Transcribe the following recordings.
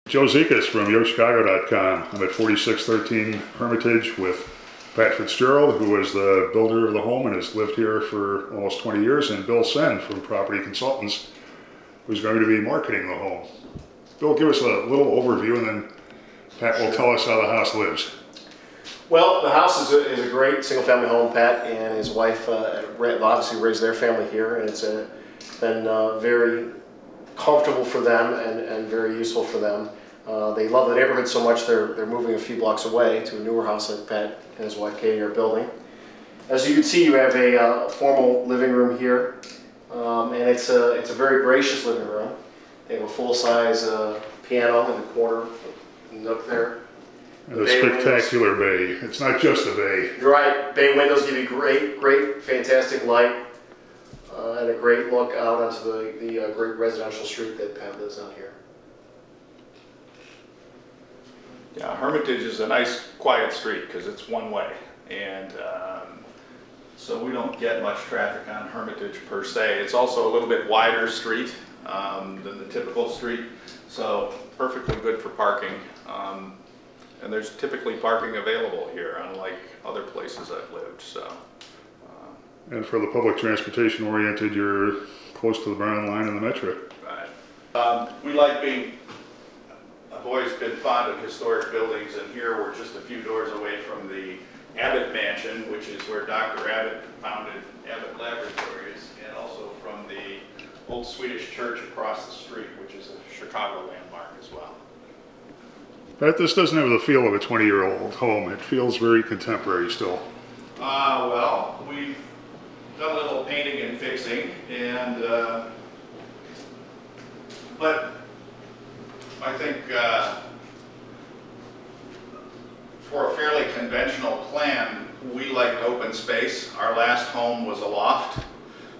Joe Zekas from YoChicago.com. I'm at 4613 Hermitage with Pat FitzGerald, who is the builder of the home and has lived here for almost 20 years, and Bill Senne from Property Consultants, who's going to be marketing the home. Bill, give us a little overview, and then Pat will tell us how the house lives. Well, the house is a great single-family home. Pat and his wife obviously raised their family here, and it's been very comfortable for them and very useful for them. They love the neighborhood so much they're moving a few blocks away to a newer house that Pat and his wife Katie are building. As you can see, you have a formal living room here, and it's a very gracious living room. They have a full-size piano in the corner, nook there. And a spectacular bay. It's not just a bay. You're right. Bay windows give you great, fantastic light and a great look out onto the great residential street that Pat lives on here. Yeah, Hermitage is a nice, quiet street because it's one way, and so we don't get much traffic on Hermitage per se. It's also a little bit wider street than the typical street, so perfectly good for parking. And there's typically parking available here, unlike other places I've lived. So. And for the public transportation oriented, you're close to the Brown line and the Metro. Right. We like being. I've always been fond of historic buildings, and here we're just a few doors away from the Abbott Mansion, which is where Dr. Abbott founded Abbott Laboratories, and also from the old Swedish church across the street, which is a Chicago landmark as well. Pat, this doesn't have the feel of a 20-year-old home. It feels very contemporary still. Well, we've done a little painting and fixing, and but I think for a fairly conventional plan, we liked open space. Our last home was a loft,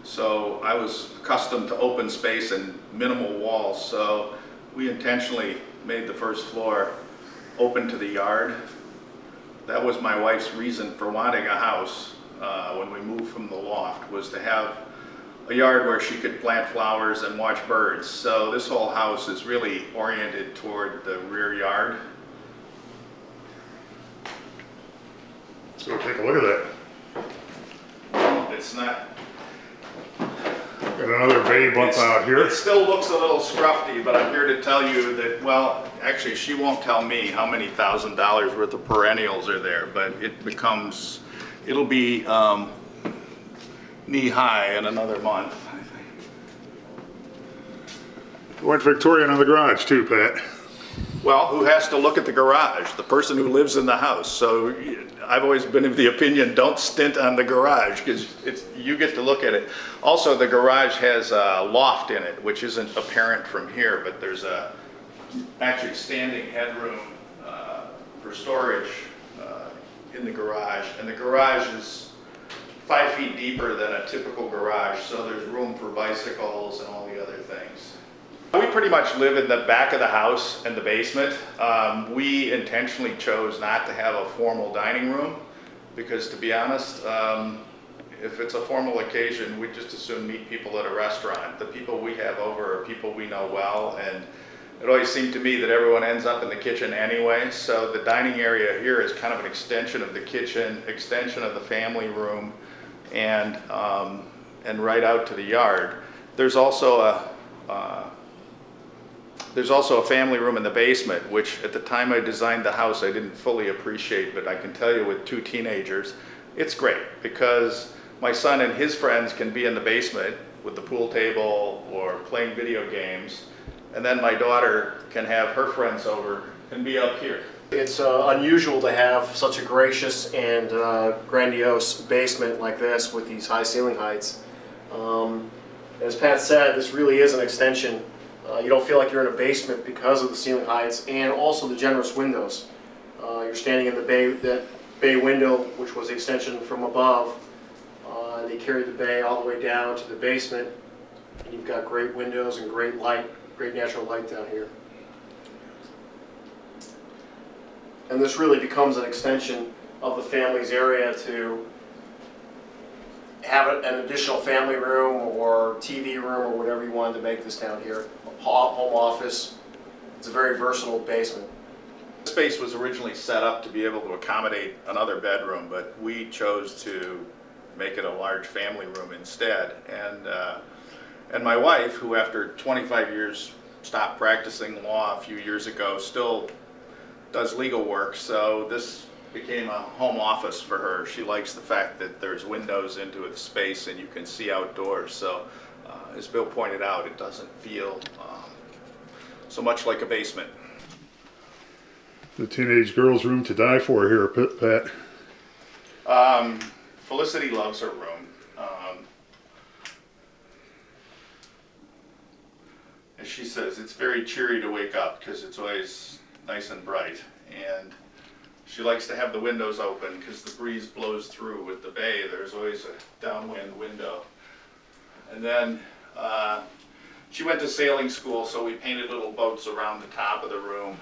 so I was accustomed to open space and minimal walls, so we intentionally made the first floor open to the yard. That was my wife's reason for wanting a house when we moved from the loft, was to have a yard where she could plant flowers and watch birds. So this whole house is really oriented toward the rear yard. So take a look at that. Well, it's not. Got another bay bump out here. It still looks a little scruffy, but I'm here to tell you that, well, actually she won't tell me how many $1,000 worth of perennials are there, but it'll be knee-high in another month, I think. Went Victorian on the garage too, Pat. Well, who has to look at the garage? The person who lives in the house. So I've always been of the opinion, don't stint on the garage, because you get to look at it. Also, the garage has a loft in it, which isn't apparent from here, but there's actually standing headroom for storage in the garage. And the garage is 5 feet deeper than a typical garage, so there's room for bicycles and all the other things. We pretty much live in the back of the house and the basement. We intentionally chose not to have a formal dining room because, to be honest, if it's a formal occasion, we just as soon meet people at a restaurant. The people we have over are people we know well, and it always seemed to me that everyone ends up in the kitchen anyway. So the dining area here is kind of an extension of the kitchen, extension of the family room, and right out to the yard. There's also a family room in the basement, which at the time I designed the house I didn't fully appreciate, but I can tell you with 2 teenagers, it's great because my son and his friends can be in the basement with the pool table or playing video games, and then my daughter can have her friends over and be up here. It's unusual to have such a gracious and grandiose basement like this with these high ceiling heights. As Pat said, this really is an extension. You don't feel like you're in a basement because of the ceiling heights and also the generous windows. You're standing in that bay window, which was the extension from above. They carry the bay all the way down to the basement, and you've got great windows and great light, great natural light down here. And this really becomes an extension of the family's area to have an additional family room or TV room or whatever you wanted to make this down here. A home office, It's a very versatile basement. The space was originally set up to be able to accommodate another bedroom, but we chose to make it a large family room instead. And my wife, who after 25 years stopped practicing law a few years ago, still does legal work, so this became a home office for her. She likes the fact that there's windows into the space and you can see outdoors. So as Bill pointed out, it doesn't feel so much like a basement. The teenage girl's room to die for here, Pat. Felicity loves her room. As she says, it's very cheery to wake up because it's always nice and bright. And she likes to have the windows open because the breeze blows through. With the bay, there's always a downwind window. And then she went to sailing school, so we painted little boats around the top of the room.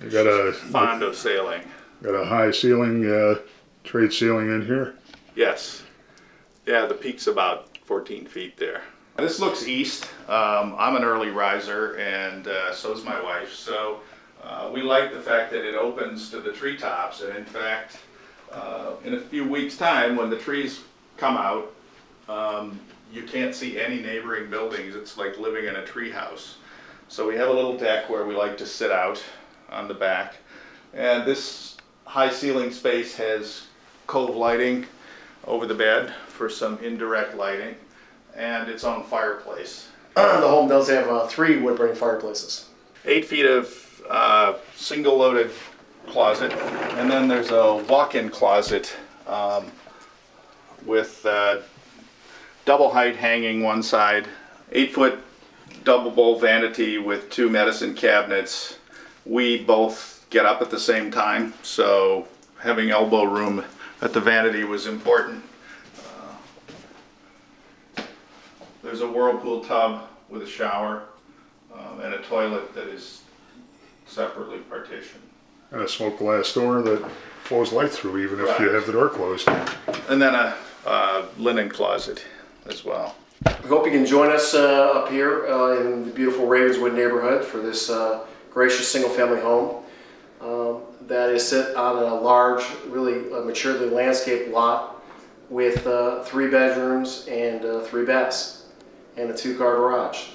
You got a fond of sailing. Got a high ceiling, trade ceiling in here. Yes. Yeah, the peak's about 14 feet there. This looks east. I'm an early riser, and so is my wife. So we like the fact that it opens to the treetops. And in fact, in a few weeks' time, when the trees come out, you can't see any neighboring buildings. It's like living in a tree house. So we have a little deck where we like to sit out on the back. And this high ceiling space has cove lighting over the bed for some indirect lighting, and its own fireplace. The home does have 3 wood-burning fireplaces. 8 feet of single loaded closet, and then there's a walk-in closet with double height hanging one side, 8-foot double bowl vanity with 2 medicine cabinets. We both get up at the same time, so having elbow room at the vanity was important. There's a whirlpool tub with a shower and a toilet that is separately partitioned. And a smoke glass door that flows light through even if you have the door closed. And then a linen closet as well. We hope you can join us up here in the beautiful Ravenswood neighborhood for this gracious single-family home that is set on a large, really maturely landscaped lot with 3 bedrooms and 3 baths and a 2-car garage.